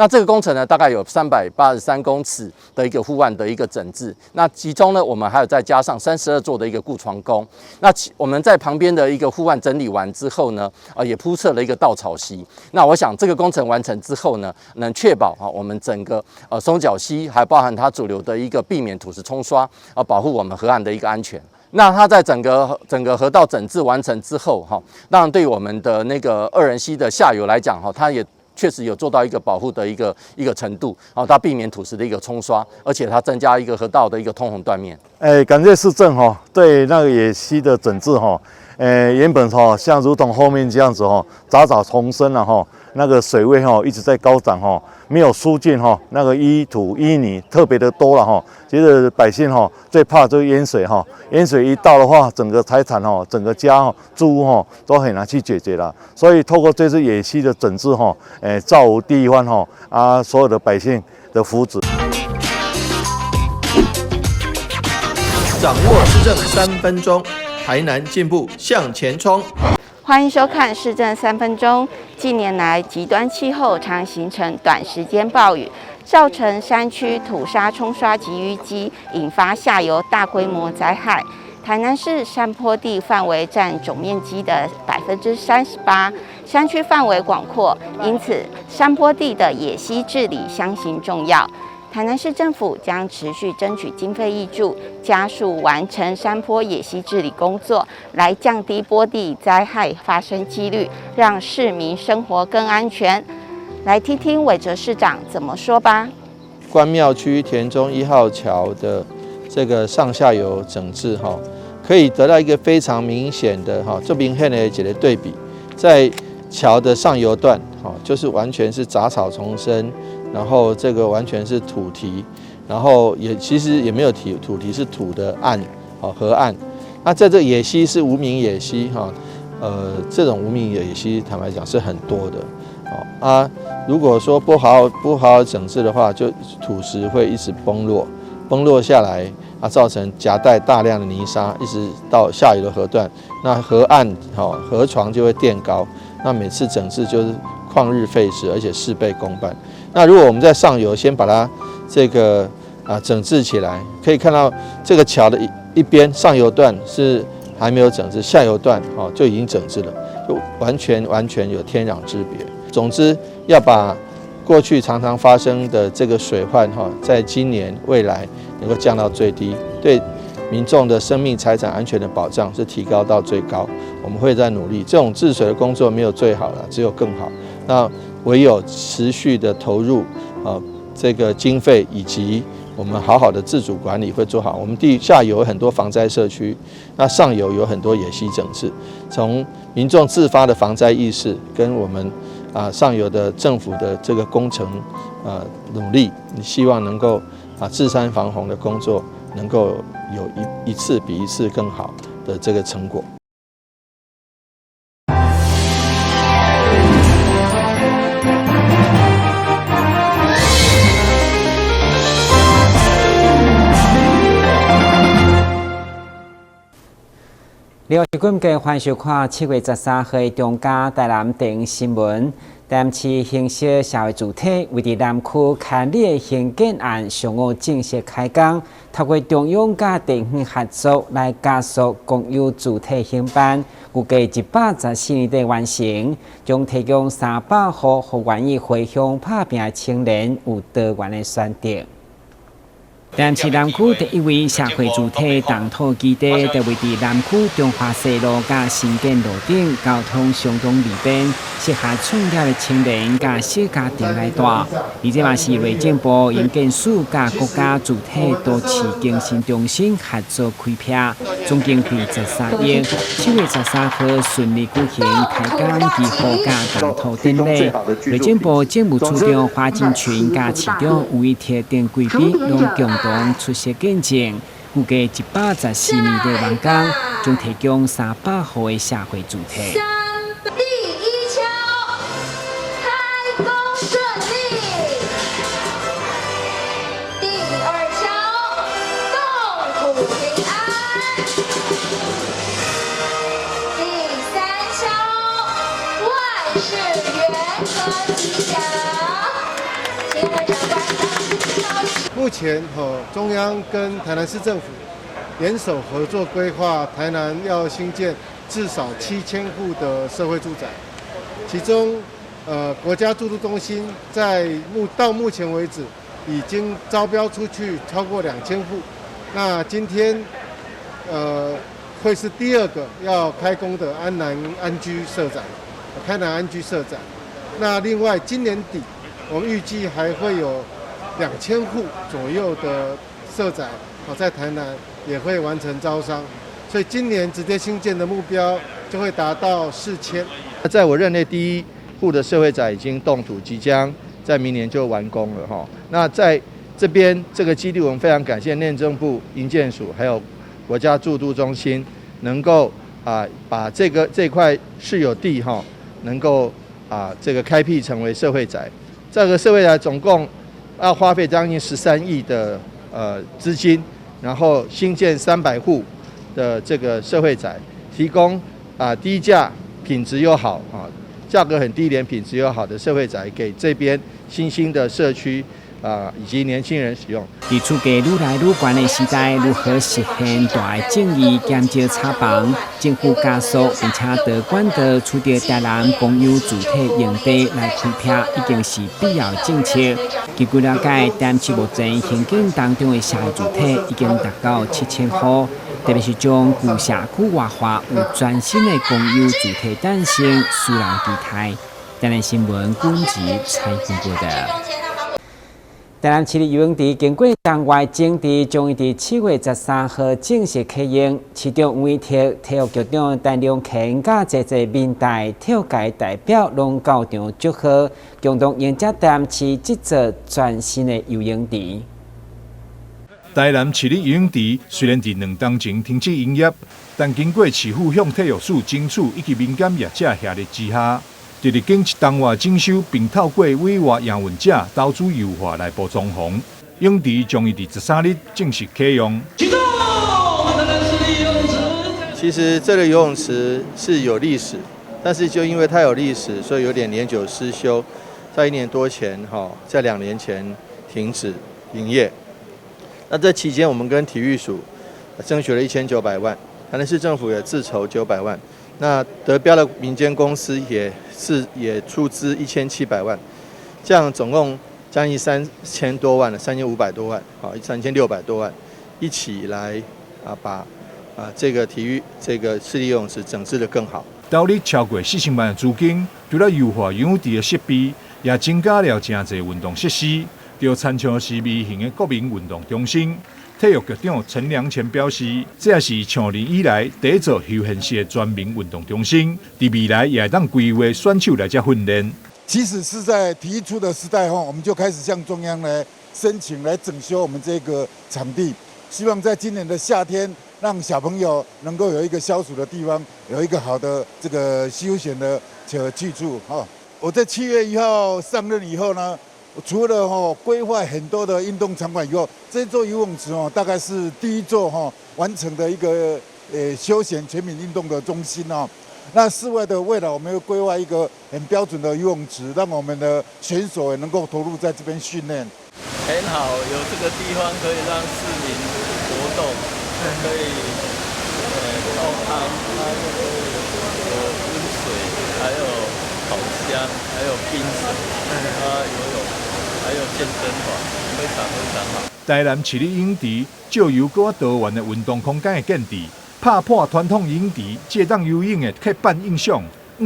那这个工程呢，大概有383公尺的一个护岸的一个整治。那其中呢，我们还有再加上32座的一个固床工。那我们在旁边的一个护岸整理完之后呢，也铺设了一个稻草席。那我想这个工程完成之后呢，能确保我们整个松脚溪还包含它主流的一个避免土石冲刷，保护我们河岸的一个安全。那它在整个河道整治完成之后，当然对我们的那个二仁溪的下游来讲，它也确实有做到一个保护的一个程度，它避免土石的一个冲刷，而且它增加一个河道的一个通洪断面。感谢市政对那个野溪的整治原本像如同后面这样子杂草丛生了那个水位一直在高涨没有疏浚那个淤土淤泥特别的多了其实百姓最怕就是淹水淹水一到的话，整个财产整个家住屋都很难去解决了。所以透过这次野溪的整治造福第一番所有的百姓的福祉。掌握市政3分钟，台南进步向前冲。欢迎收看市政3分钟。近年来，极端气候常形成短时间暴雨，造成山区土沙冲刷及淤积，引发下游大规模灾害。台南市山坡地范围占总面积的38%，山区范围广阔，因此山坡地的野溪治理相形重要。台南市政府将持续争取经费挹注，加速完成山坡野溪治理工作，来降低坡地灾害发生几率，让市民生活更安全。来听听韦哲市长怎么说吧。关庙区田中1号桥的这个上下游整治可以得到一个非常明显的这明显的一个对比，在桥的上游段就是完全是杂草丛生。然后这个完全是土堤，然后其实也没有土堤，是土的岸，河岸。那在这野溪是无名野溪这种无名野溪坦白讲是很多的如果说不好好整治的话，就土石会一直崩落下来造成夹带大量的泥沙，一直到下游的河段，那河岸河床就会垫高，那每次整治就是旷日费时，而且事倍功半。那如果我们在上游先把它这个整治起来，可以看到这个桥的一边上游段是还没有整治，下游段就已经整治了，就完全有天壤之别。总之要把过去常常发生的这个水患在今年未来能够降到最低，对民众的生命财产安全的保障是提高到最高。我们会再努力，这种治水的工作没有最好了，只有更好。那唯有持续的投入这个经费，以及我们好好的自主管理会做好。我们地下游有很多防灾社区，那上游有很多野溪整治，从民众自发的防灾意识，跟我们上游的政府的这个工程努力，希望能够治山防洪的工作能够有一次比一次更好的这个成果。另外，今日欢迎收看7月13日中嘉台南电影新闻。台南市形式社会主体为伫南区开立兴建案上午正式开工，透过中央甲地方合作来加速公有主体兴办，预计114年底完成，将提供300户互愿意回乡打拼的青年有多元的选择。台南市南区第一位社会主体动土基地，就位伫南区中华西路甲新建路顶，交通相当利便，适合创业的青年甲小家庭来住。而这嘛是内政部营建署甲国家主体都市更新中心合作开辟，总经费13亿。7月13号顺利举行开工暨护甲动土典礼。内政部政务处长花金群甲市长吴一铁等贵宾拢共同出席见证，预计114年的完工，将提供300户的社会主体。第一桥开工顺利，第二桥共土平安，第3桥万事圆和吉祥。目前中央跟台南市政府联手合作规划，台南要兴建至少7000户的社会住宅，其中国家住都中心到目前为止已经招标出去超过2000户，那今天会是第2个要开工的开南安居社宅。那另外今年底我们预计还会有2000户左右的社宅在台南也会完成招商，所以今年直接兴建的目标就会达到4000。在我任内第1户的社会宅已经动土，即将在明年就完工了哈。那在这边这个基地，我们非常感谢内政部营建署还有国家住都中心能够把这块市有地哈，能够这个开辟成为社会宅。这个社会宅总共要花费将近13亿的资金，然后新建300户的这个社会宅，提供低价、品质又好价格很低廉、品质又好的社会宅给这边新兴的社区以及年轻人使用。在厝价愈来愈悬的时代，如何实现大的正义减少炒房？政府加速并且得管道取得台南公有主体用地来开辟，已经是必要政策。据了解，台南市目前兴建当中的社会主体已经达到7000户，特别是将旧社区活化，有全新的公有主体诞生，使人期待。台南新闻军集采访报道。台南市立游泳池经过当外整治，将于7月13号正式启用。市长吴体育局长陈良乾甲侪民代体育界代表拢到场祝贺，共同迎接台南市这座全新的游泳池。台南市立游泳池虽然伫2冬前停止营业，但经过市府向体育署争取以及民间业者协力之下，就历经1冬外整修，并透过委外营运者投资优化来补装潢，泳池将于13日正式启用。其实这个游泳池是有历史，但是就因为它有历史，所以有点年久失修，在1年多前在2年前停止营业。那这期间，我们跟体育署争取了1900万，台南市政府也自筹900万。那得标的民间公司也出资1700万，这样总共将近3000多万了，3500多万，3600多万，一起来把这个市立游泳池整治得更好。投入超过4000万的资金，除了优化游泳池的设备，也增加了真侪运动设施，就参像是微型的国民运动中心。体育局长陈良乾表示，这也是长年以来第一座休闲式的全民运动中心，在未来也当规划选手来这训练。其实是在提出的时代我们就开始向中央来申请来整修我们这个场地，希望在今年的夏天，让小朋友能够有一个消暑的地方，有一个好的这个休闲的去处我在7月1号上任以后呢，除了规划很多的运动场馆以后，这座游泳池大概是第一座完成的一个休闲全民运动的中心那室外的未来我们会规划一个很标准的游泳池，让我们的选手也能够投入在这边训练。很好，有这个地方可以让市民活动，可以泡汤，有温水，还有烤箱，还有冰水，游泳，还有健身房，非常好。台南市立游泳池借由更多元的运动空间的建制，打破传统游泳池借当游泳的刻板印象，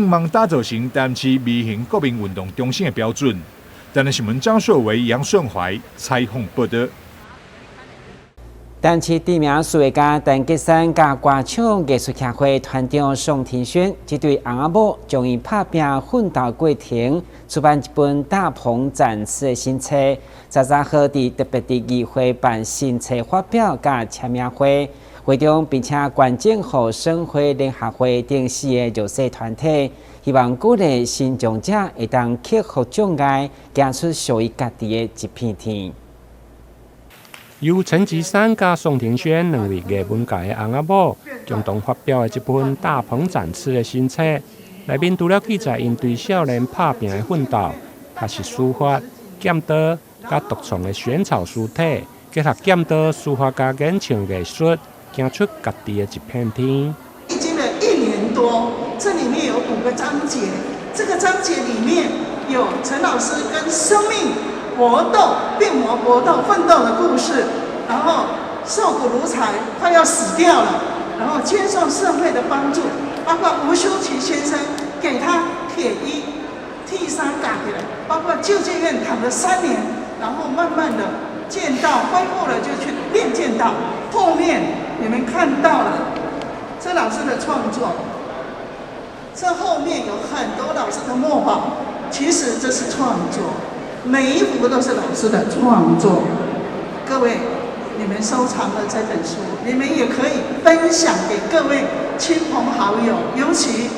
望打造成台南市微型国民运动中心的标准。台南新闻张硕维、杨顺怀采访报道。台南市知名数学家陈吉山甲歌唱艺术协会团长宋庭轩，这对翁仔某将伊打拼奋斗过程出版一本大鹏展翅的新册，13号特别伫议会办新册发表甲签名会。会中并且捐赠予省会联合会等4个弱势团体，希望鼓励新障者会当克服障碍，走出属于家己的一片天。由陈吉山甲宋庭轩两位艺文界的翁仔某共同发表的这本《大鹏展翅》的新册，内面除了记载因对少年打拼的奋斗，也是书法、剑道、甲独创的选草书体，结合剑道书法加演唱艺术，行出家己的一片天。历经了1年多，这里面有5个章节，这个章节里面有陈老师跟生命搏斗、变魔搏斗、奋斗的故事，然后瘦骨如柴，快要死掉了，然后接受社会的帮助，包括吴修齐先生给他铁衣替衫打给了，包括救济院躺了3年，然后慢慢的剑道恢复了，就去练剑道。后面你们看到了这老师的创作，这后面有很多老师的墨宝，其实这是创作，每一幅都是老师的创作。各位，你们收藏了这本书，你们也可以分享给各位亲朋好友，尤其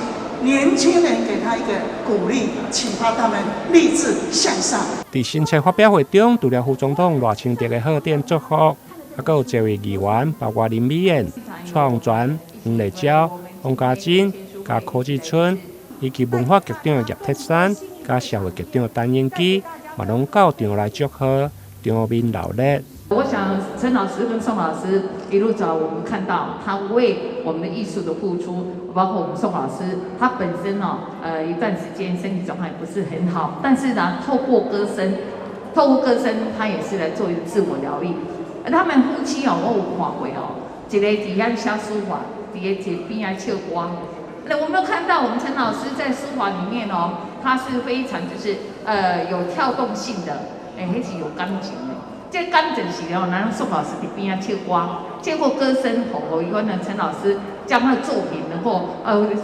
年轻人，给他一个鼓励，启发他们立志向上。在新册发表会中，除了副总统赖清德的贺电祝福，还有7位议员，包括林美燕、蔡宏全、黄丽椒、王家珍、加柯志春，以及文化局长叶铁山、加社会局长陈英基，嘛拢到场来祝贺，场面热烈。我想陈老师跟宋老师一路走，我们看到他为我们的艺术的付出，包括我们宋老师，他本身一段时间身体状况也不是很好，但是呢，透过歌声，他也是来做一个自我疗愈。他们夫妻我有看过一个底下写书法，一个边来唱歌。我们有看到我们陈老师在书法里面他是非常就是有跳动性的，那是有感情的。这感情是咱宋老师伫边啊唱歌，经过歌声互伊呢陈老师将他的作品能够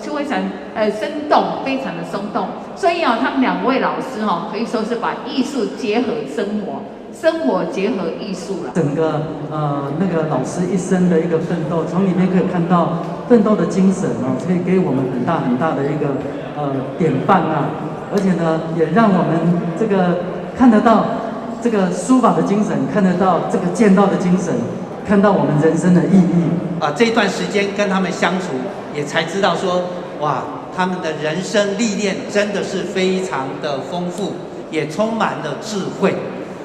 就非常生动，非常的生动。所以他们2位老师可以说是把艺术结合生活，生活结合艺术了。整个那个老师一生的一个奋斗，从里面可以看到奋斗的精神可以给我们很大很大的一个典范啊，而且呢也让我们这个看得到这个书法的精神，看得到这个剑道的精神，看到我们人生的意义。这段时间跟他们相处，也才知道说，哇，他们的人生历练真的是非常的丰富，也充满了智慧。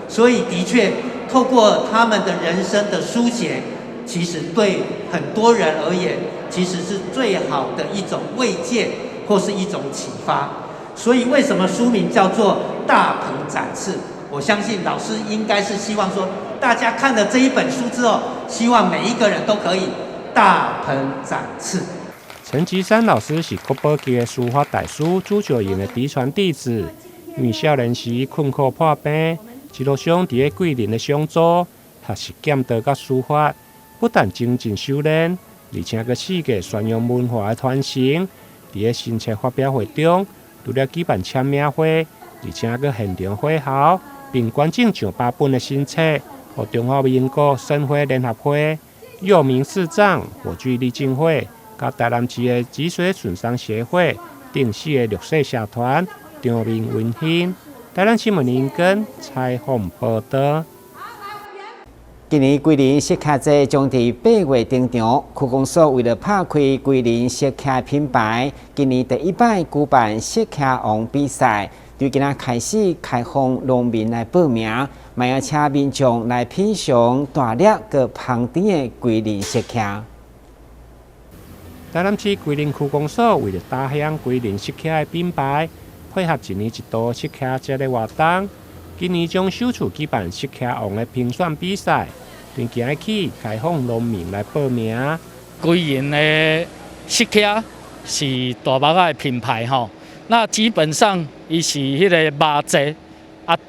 所以的确，透过他们的人生的书写，其实对很多人而言，其实是最好的一种慰藉或是一种启发。所以为什么书名叫做《大鹏展翅》？我相信老师应该是希望说，大家看了这一本书之后，希望每一个人都可以大鹏展翅。陈其山老师是国宝级的书法大师朱九营的嫡传弟子，因为少年时困苦破病，一路上伫桂林的商周学习剑道甲书法，不但精进修炼，而且佮世界宣扬文化的传承。伫新册发表会中，除了举办签名会，而且佮现场会考，并捐赠上8本的新册，予中华民国省会联合会、幼民视障火炬励进会、甲台南市的脊髓损伤协会等4个绿色社团，场面温馨。台南新闻林根采访报道。今年桂林雪徛节将伫8月登场，区公所为了拍开桂林雪徛品牌，今年第1摆举办雪徛王比赛。对今仔开始开放农民来报名，嘛要请民众来品尝大粒个香甜的桂林雪徛。台南市桂林区公所为了打响桂林雪徛的品牌，配合1年1度雪徛节的活动，今年将首次举办雪徛王的评选比赛，从今日起开放农民来报名。桂林的雪徛是大麦的品牌吼。那基本上，伊是迄个麻质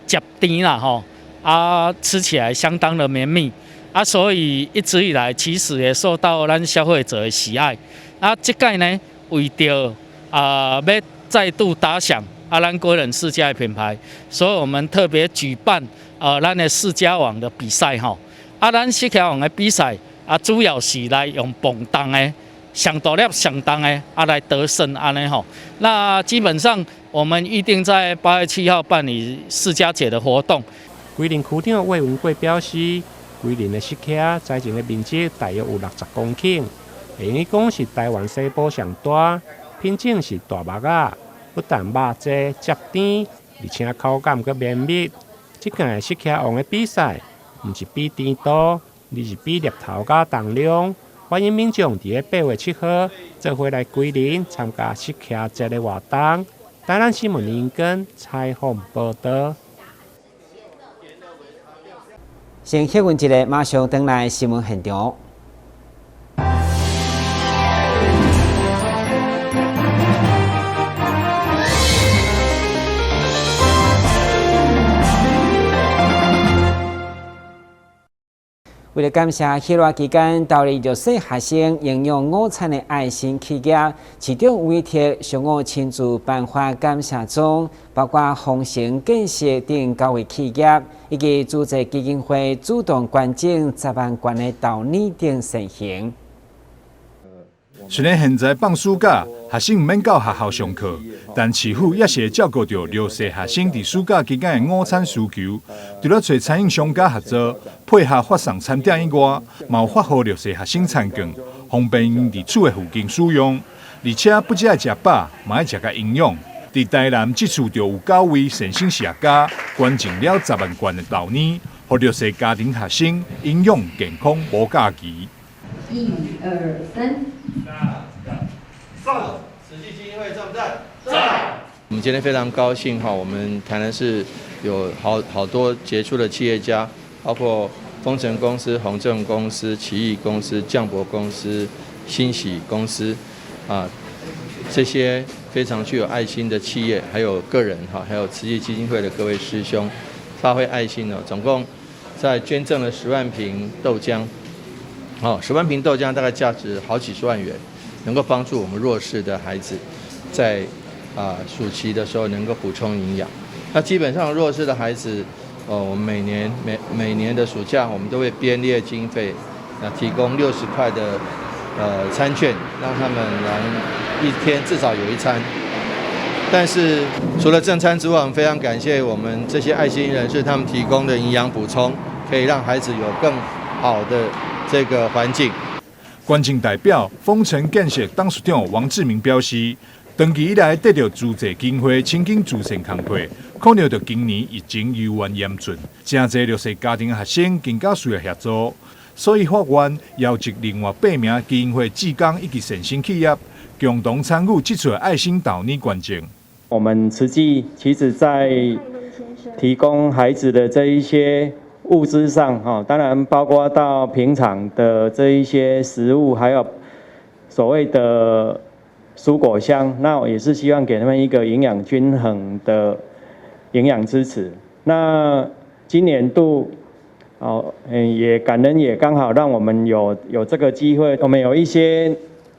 接甜啦吃起来相当的绵密所以一直以来其实也受到咱消费者的喜爱这届呢，为着要再度打响咱桂林世家的品牌，所以我们特别举办咱的世家王的比赛咱世家王的比赛主要是来用蹦动的。上大粒上重的来得胜安尼吼，那基本上我们预定在8月7号办理世家节的活动。桂林区长魏文贵表示，桂林的雪徛栽种的面积大约有60公顷，会用讲是台湾西部上大，品种是大麦不但肉质接甜，而且口感佮绵密，这届适客王的比赛，毋是比甜度，而是比粒头甲重量。欢迎民众伫8月7号做伙来桂林参加适客节的活动。台南新闻林根采访报道。先歇阮一下，马上回来新闻现场。为了感谢迄段期间投入弱势学生营养午餐的爱心企业，其中委托上午亲自颁发感谢状，包括丰盛建设等9位企业，以及组织基金会主动捐赠10万元的豆泥等善行。虽然现在放暑假，学生唔免到学校上课，但市府也是会照顾到弱势学生伫暑假期间的午餐需求。除了找餐饮商家合作，配合发送餐点以外，嘛有发予弱势学生餐券，方便因伫厝的附近使用。而且不只爱食饱，嘛爱食个营养。伫台南这次就有9位善心社家捐赠了10万元的豆泥，予弱势家庭学生营养健康无假期。1、2、3。慈济基金会在不在？在。我们今天非常高兴哈，我们台南市有好多杰出的企业家，包括丰城公司、宏正公司、奇异公司、降博公司、欣喜公司啊，这些非常具有爱心的企业，还有个人哈，还有慈济基金会的各位师兄，发挥爱心呢，总共在捐赠了10万瓶豆浆。10万瓶豆浆大概价值好几十万元，能够帮助我们弱势的孩子在暑期的时候能够补充营养。那基本上弱势的孩子，我们每年的暑假，我们都会编列经费，提供60块的餐券，让他们能一天至少有一餐。但是除了正餐之外，我们非常感谢我们这些爱心人士他们提供的营养补充，可以让孩子有更好的这个环境。捐赠代表丰城建设董事长王志明表示，长期以来得到资助基金会亲近慈善工作，考虑到今年疫情尤为严峻，真侪弱势家庭学生更加需要协助，所以法院邀集另外8名基金会志工以及善心企业共同参与这次爱心豆泥捐赠。我们慈济其实在提供孩子的这一些物资上，当然包括到平常的这一些食物，还有所谓的蔬果箱，那也是希望给他们一个营养均衡的营养支持。那今年度，也感恩也刚好让我们有这个机会，我们有一些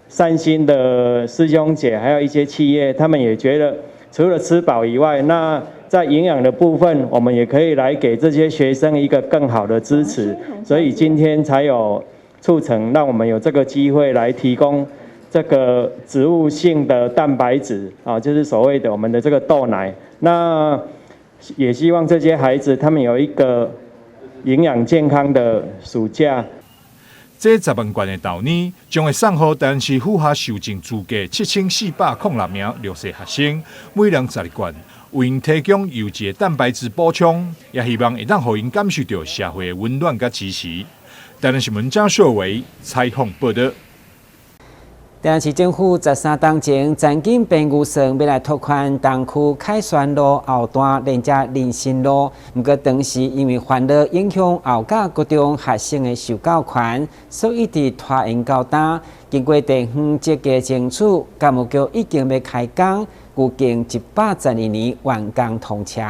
善心的师兄姐，还有一些企业，他们也觉得除了吃饱以外，那在营养的部分，我们也可以来给这些学生一个更好的支持，所以今天才有促成，让我们有这个机会来提供这个植物性的蛋白质就是所谓的我们的这个豆奶。那也希望这些孩子他们有一个营养健康的暑假。这10万元的豆泥将会送予台南市府下受赠资格7406名弱势学生，每人12元，为因提供优质的蛋白质补充，也希望会当让因感受到社会的温暖和支持。台南新闻张秀伟采访报道。台南市政府13档前曾经并预算要来拓宽东区凯旋路后段连接林新路，不过当时因为烦恼影响后甲高中学生的受教权，所以一直拖延到今。经过地方积极争取，教务局已经要开工，预计112年完工通车。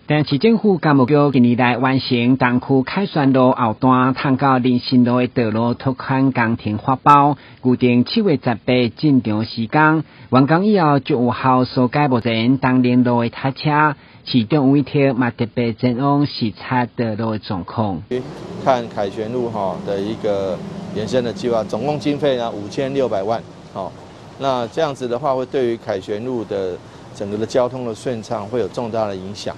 台南市政府教务局近年来完成东区凯旋路后段通到林新路的道路拓宽工程发包，预定7月18进场施工。完工以后，就有效疏解目前东林路的塞车。市长委托嘛特别前往视察道路的状况。看凯旋路的一个延伸的计划，总共经费呢5600万。那这样子的话，会对于凯旋路的整个的交通的顺畅会有重大的影响。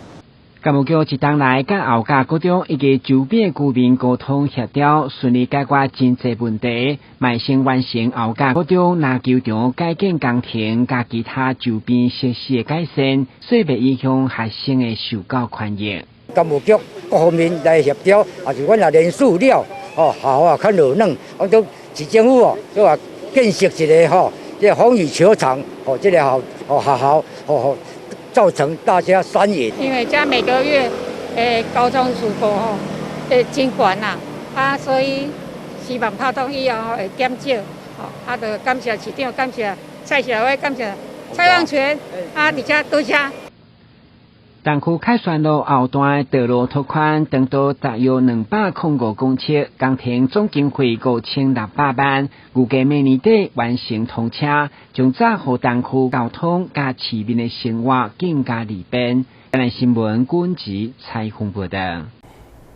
干务局一冬来，甲后甲各中以及周边居民沟通协调，顺利解决真济问题，迈先完成后甲各中篮球场改建工程，甲其他周边设施的改善，所以袂影响学生的受教权益。干务局各方面来协调，也是阮也联署了，学校啊较热闹，都市政府哦，就话建设一个这个风雨球场，这个学校造成大家酸言。因为家每个月，高中事故真悬啦，所以希望拍通以后会减少，就感谢市长，感谢蔡小伟，感谢蔡浪泉，而且多谢。东区凯旋路后段道路拓宽，长度大约205公尺，工程总经费5600万，预计明年底完成通车，将早予东区交通加市民的生活更加利便。今日新闻军事采访报道。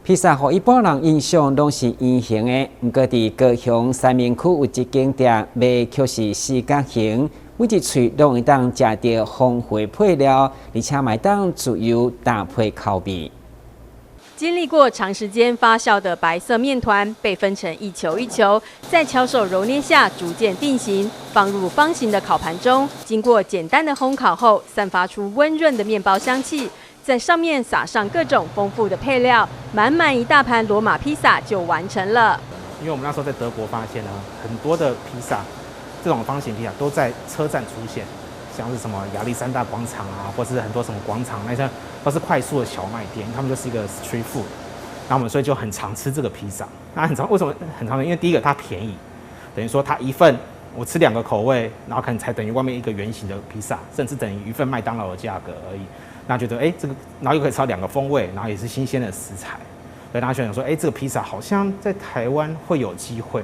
披萨予一般人印象拢是圆形的，不过伫高雄三明区有一间店卖却是四角形。每一喙拢会当食到丰富配料，而且买当自由搭配口味。经历过长时间发酵的白色面团被分成一球一球，在巧手揉捏下逐渐定型，放入方形的烤盘中，经过简单的烘烤后，散发出温润的面包香气。在上面撒上各种丰富的配料，满满一大盘罗马披萨就完成了。因为我们那时候在德国发现呢，很多的披萨。这种方形披萨都在车站出现，像是什么亚历山大广场啊，或是很多什么广场那些都是快速的小卖店，他们就是一个 street food。然后我们所以就很常吃这个披萨。那很常为什么很常呢？因为第一个它便宜，等于说它一份我吃2个口味，然后可能才等于外面一个圆形的披萨，甚至等于一份麦当劳的价格而已。那觉得这个，然后又可以吃到2个风味，然后也是新鲜的食材，所以大家就想说，这个披萨好像在台湾会有机会。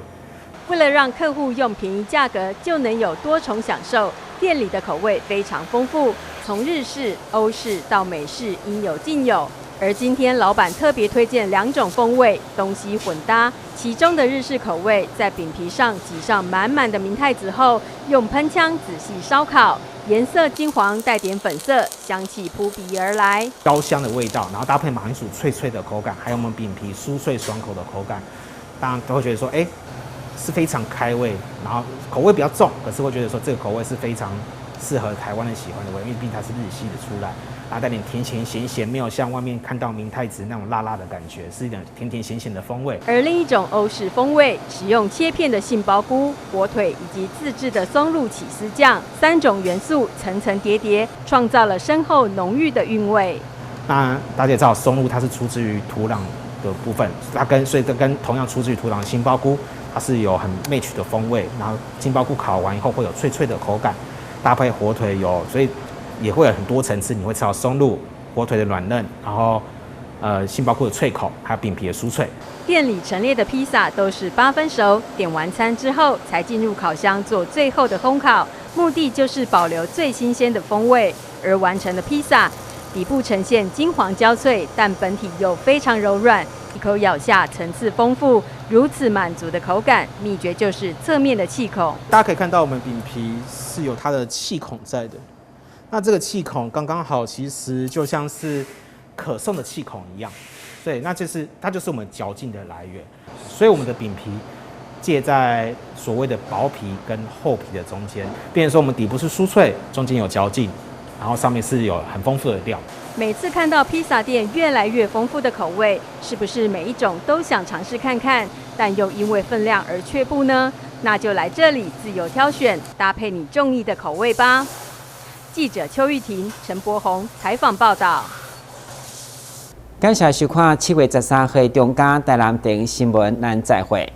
为了让客户用便宜价格就能有多重享受，店里的口味非常丰富，从日式、欧式到美式应有尽有。而今天老板特别推荐2种风味，东西混搭。其中的日式口味在饼皮上挤上满满的明太子后，用喷枪仔细烧烤，颜色金黄带点粉色，香气扑鼻而来。高香的味道，然后搭配马铃薯脆脆的口感，还有我们饼皮酥脆爽口的口感，当然都会觉得说，是非常开胃，然后口味比较重，可是会觉得说这个口味是非常适合台湾人喜欢的味，因为毕竟它是日系的出来，然后带点甜甜咸咸，没有像外面看到明太子那种辣辣的感觉，是一点甜甜咸咸的风味。而另一种欧式风味，使用切片的杏鲍菇、火腿以及自制的松露起司酱，3种元素层层叠叠，创造了深厚浓郁的韵味。那大家也知道，松露它是出自于土壤的部分，所以跟同样出自于土壤的杏鲍菇。它是有很 match 的风味，然后杏鲍菇烤完以后会有脆脆的口感，搭配火腿所以也会有很多层次，你会吃到松露、火腿的软嫩，然后杏鲍菇的脆口，还有饼皮的酥脆。店里陈列的披萨都是8分熟，点完餐之后才进入烤箱做最后的烘烤，目的就是保留最新鲜的风味。而完成的披萨底部呈现金黄焦脆，但本体又非常柔软，一口咬下层次丰富。如此满足的口感，秘诀就是侧面的气孔。大家可以看到，我们饼皮是有它的气孔在的。那这个气孔刚刚好，其实就像是可颂的气孔一样。对，它就是我们嚼劲的来源。所以我们的饼皮介在所谓的薄皮跟厚皮的中间，变成说我们底部是酥脆，中间有嚼劲，然后上面是有很丰富的料。每次看到披萨店越来越丰富的口味，是不是每一种都想尝试看看，但又因为分量而却步呢？那就来这里自由挑选，搭配你中意的口味吧。记者邱玉婷、陈柏宏采访报道。感谢收看7月13日中嘉台南电新闻，咱再会。